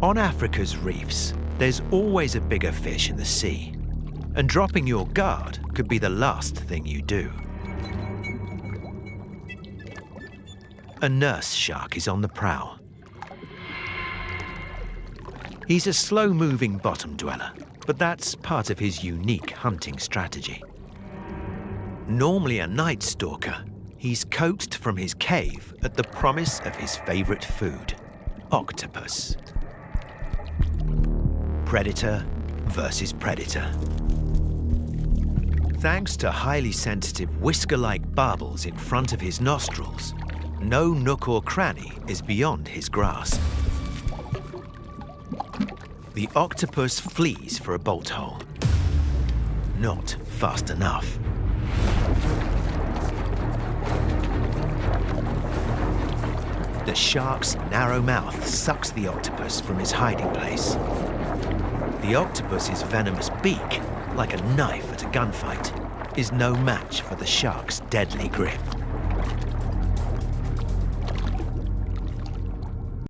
On Africa's reefs, there's always a bigger fish in the sea, and dropping your guard could be the last thing you do. A nurse shark is on the prowl. He's a slow-moving bottom dweller, but that's part of his unique hunting strategy. Normally a night stalker, he's coaxed from his cave at the promise of his favorite food, octopus. Predator versus predator. Thanks to highly sensitive whisker-like barbels in front of his nostrils, no nook or cranny is beyond his grasp. The octopus flees for a bolt hole. Not fast enough. The shark's narrow mouth sucks the octopus from his hiding place. The octopus's venomous beak, like a knife at a gunfight, is no match for the shark's deadly grip.